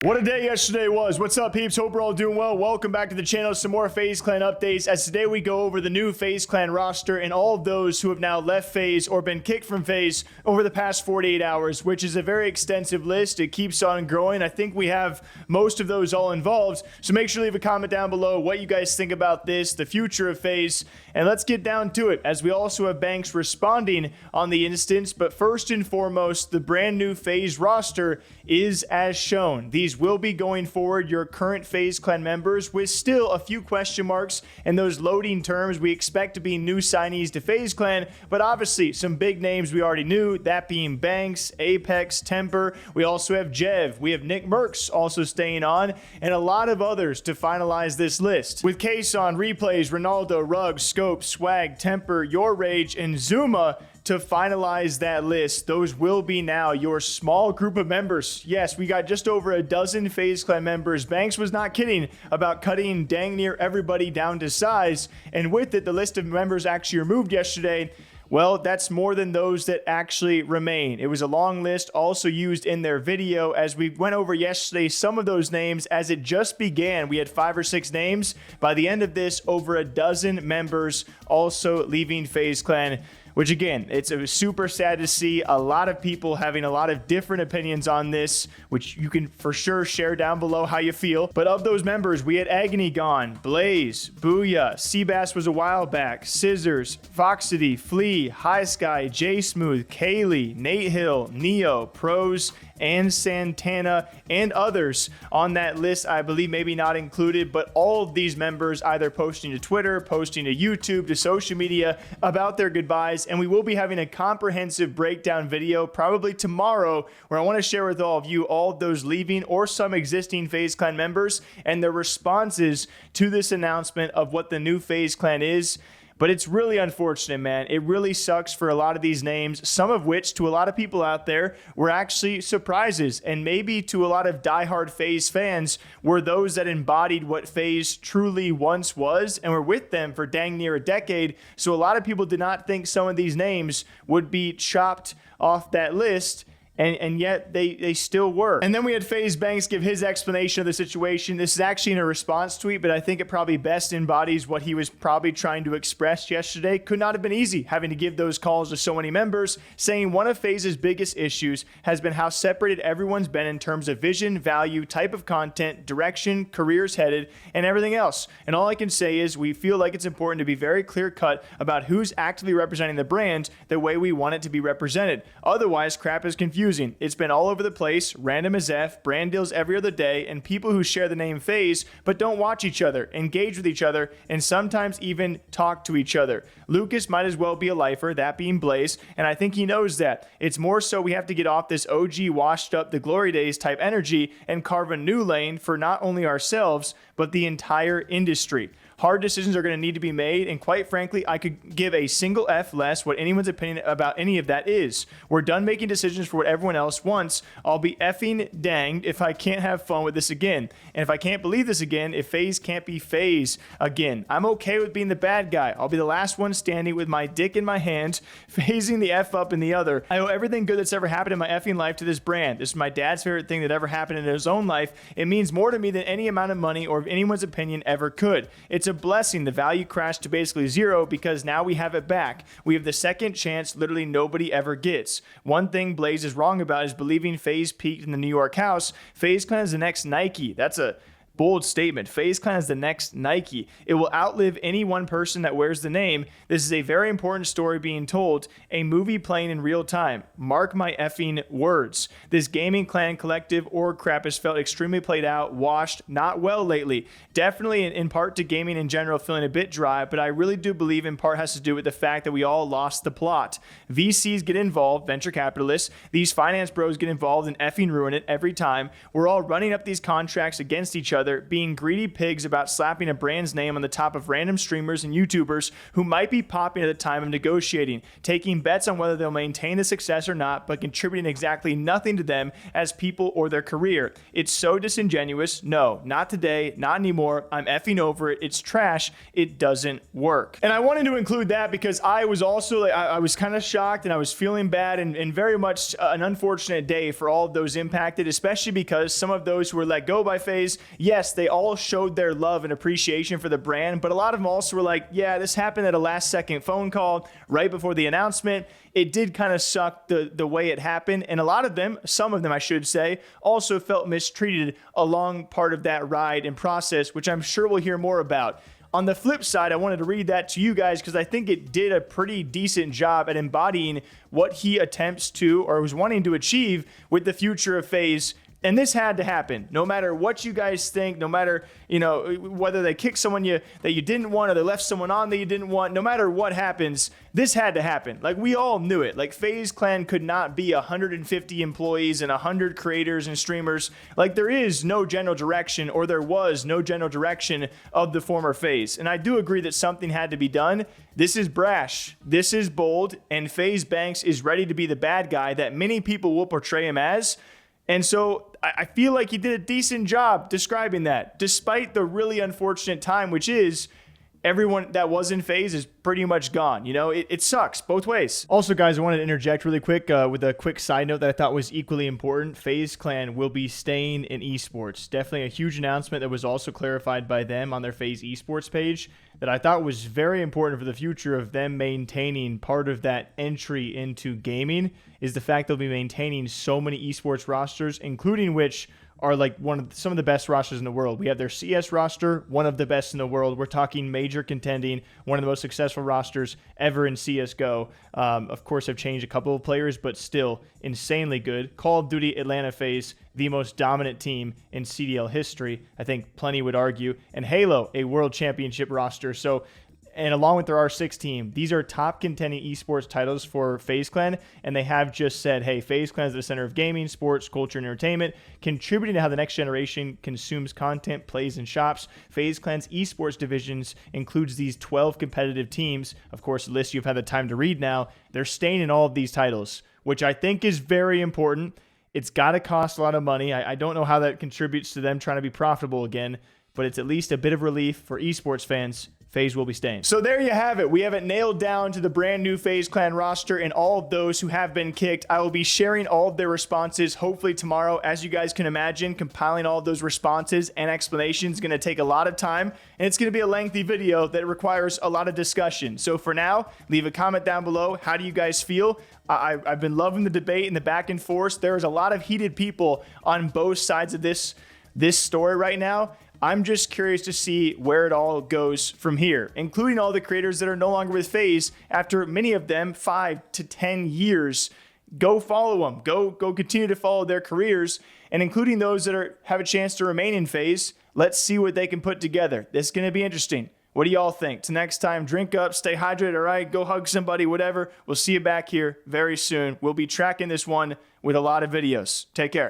What a day yesterday was. What's up, peeps? Hope we're all doing well. Welcome back to the channel. Some more FaZe Clan updates, as today we go over the new FaZe Clan roster and all of those who have now left FaZe or been kicked from FaZe over the past 48 hours, which is a very extensive list. It keeps on growing. I think we have most of those all involved. So make sure to leave a comment down below what you guys think about this, the future of FaZe, and let's get down to it, as we also have Banks responding on the instance. But first and foremost, the brand new FaZe roster is as shown. These will be going forward your current FaZe Clan members, with still a few question marks and those loading terms we expect to be new signees to FaZe Clan, but obviously some big names we already knew, that being Banks, Apex, Temperrr. We also have Jev, we have Nickmercs also staying on, and a lot of others to finalize this list, with Kaysan, Replays, Ronaldo, Rug, Scope, Swagg, Temperrr, YourRAGE, and ZooMaa to finalize that list. Those will be now your small group of members. Yes, we got just over a dozen FaZe Clan members. Banks was not kidding about cutting dang near everybody down to size, and with it, the list of members actually removed yesterday. Well, that's more than those that actually remain. It was a long list, also used in their video, as we went over yesterday some of those names. As it just began, we had 5 or 6 names. By the end of this, over a dozen members also leaving FaZe Clan, which again, it's super sad to see. A lot of people having a lot of different opinions on this, which you can for sure share down below how you feel. But of those members, we had Agony gone, Blaze, Booyah, Seabass was a while back, Scissors, Foxity, Flea, High Sky, J Smooth, Kaylee, Nate Hill, Neo, Pros, and Santana, and others on that list. I believe maybe not included, but all of these members either posting to Twitter, posting to YouTube, to social media about their goodbyes. And we will be having a comprehensive breakdown video probably tomorrow, where I want to share with all of you all of those leaving or some existing FaZe Clan members and their responses to this announcement of what the new FaZe Clan is. But it's really unfortunate, man. It really sucks for a lot of these names, some of which to a lot of people out there were actually surprises, and maybe to a lot of diehard FaZe fans were those that embodied what FaZe truly once was and were with them for dang near a decade. So a lot of people did not think some of these names would be chopped off that list. And yet they still were. And then we had FaZe Banks give his explanation of the situation. This is actually in a response tweet, but I think it probably best embodies what he was probably trying to express yesterday. Could not have been easy having to give those calls to so many members, saying one of FaZe's biggest issues has been how separated everyone's been in terms of vision, value, type of content, direction, careers headed, and everything else. And all I can say is we feel like it's important to be very clear cut about who's actively representing the brand the way we want it to be represented. Otherwise, crap is confusing. It's been all over the place, random as F, brand deals every other day, and people who share the name FaZe but don't watch each other, engage with each other, and sometimes even talk to each other. Lucas might as well be a lifer, that being Blaze, and I think he knows that. It's more so we have to get off this OG washed up the glory days type energy and carve a new lane for not only ourselves, but the entire industry. Hard decisions are going to need to be made, and quite frankly, I could give a single F less what anyone's opinion about any of that is. We're done making decisions for what everyone else wants. I'll be effing danged if I can't have fun with this again. And if I can't believe this again, if FaZe can't be FaZe again. I'm okay with being the bad guy. I'll be the last one standing with my dick in my hand, phasing the F up in the other. I owe everything good that's ever happened in my effing life to this brand. This is my dad's favorite thing that ever happened in his own life. It means more to me than any amount of money or anyone's opinion ever could. It's a blessing. The value crashed to basically zero because now we have it back. We have the second chance literally nobody ever gets. One thing Blaze is wrong about is believing FaZe peaked in the New York house. FaZe Clan is the next Nike. That's a bold statement. FaZe Clan is the next Nike. It will outlive any one person that wears the name. This is a very important story being told, a movie playing in real time. Mark my effing words. This gaming clan collective org crap has felt extremely played out, washed, not well lately. Definitely in part to gaming in general feeling a bit dry, but I really do believe in part has to do with the fact that we all lost the plot. VCs get involved, venture capitalists. These finance bros get involved and effing ruin it every time. We're all running up these contracts against each other other, being greedy pigs about slapping a brand's name on the top of random streamers and YouTubers who might be popping at the time of negotiating, taking bets on whether they'll maintain the success or not, but contributing exactly nothing to them as people or their career. It's so disingenuous. No, not today, not anymore. I'm effing over it. It's trash. It doesn't work. And I wanted to include that because I was also, I was kind of shocked and I was feeling bad and very much an unfortunate day for all of those impacted, especially because some of those who were let go by FaZe, yes, they all showed their love and appreciation for the brand, but a lot of them also were like, yeah, this happened at a last second phone call right before the announcement. It did kind of suck the way it happened. And a lot of them, some of them I should say, also felt mistreated along part of that ride and process, which I'm sure we'll hear more about. On the flip side, I wanted to read that to you guys because I think it did a pretty decent job at embodying what he attempts to or was wanting to achieve with the future of FaZe. And this had to happen. No matter what you guys think, no matter, whether they kicked someone that you didn't want or they left someone on that you didn't want, no matter what happens, this had to happen. Like, we all knew it. Like, FaZe Clan could not be 150 employees and 100 creators and streamers. Like, there is no general direction, or there was no general direction of the former FaZe. And I do agree that something had to be done. This is brash. This is bold. And FaZe Banks is ready to be the bad guy that many people will portray him as. And so I feel like he did a decent job describing that, despite the really unfortunate time, which is everyone that was in FaZe is pretty much gone. It sucks both ways. Also, guys, I wanted to interject really quick with a quick side note that I thought was equally important. FaZe Clan will be staying in esports. Definitely a huge announcement that was also clarified by them on their FaZe esports page that I thought was very important for the future of them maintaining part of that entry into gaming is the fact they'll be maintaining so many esports rosters, including which are like some of the best rosters in the world. We have their CS roster, one of the best in the world. We're talking major contending, one of the most successful rosters ever in CSGO. Of course, have changed a couple of players, but still insanely good. Call of Duty Atlanta FaZe, the most dominant team in CDL history, I think plenty would argue. And Halo, a world championship roster. So, and along with their R6 team, these are top contending esports titles for FaZe Clan, and they have just said, hey, FaZe Clan is the center of gaming, sports, culture, and entertainment, contributing to how the next generation consumes content, plays, and shops. FaZe Clan's esports divisions includes these 12 competitive teams. Of course, the list you've had the time to read now. They're staying in all of these titles, which I think is very important. It's got to cost a lot of money. I don't know how that contributes to them trying to be profitable again, but it's at least a bit of relief for esports fans. FaZe will be staying. So there you have it. We have it nailed down to the brand new FaZe Clan roster and all of those who have been kicked. I will be sharing all of their responses hopefully tomorrow. As you guys can imagine, compiling all of those responses and explanations is going to take a lot of time, and it's going to be a lengthy video that requires a lot of discussion. So for now, leave a comment down below. How do you guys feel? I've been loving the debate and the back and forth. There is a lot of heated people on both sides of this story right now. I'm just curious to see where it all goes from here, including all the creators that are no longer with FaZe after many of them 5 to 10 years. Go follow them. Go continue to follow their careers, and including those that have a chance to remain in FaZe. Let's see what they can put together. This is going to be interesting. What do y'all think? Till next time, drink up, stay hydrated, all right? Go hug somebody, whatever. We'll see you back here very soon. We'll be tracking this one with a lot of videos. Take care.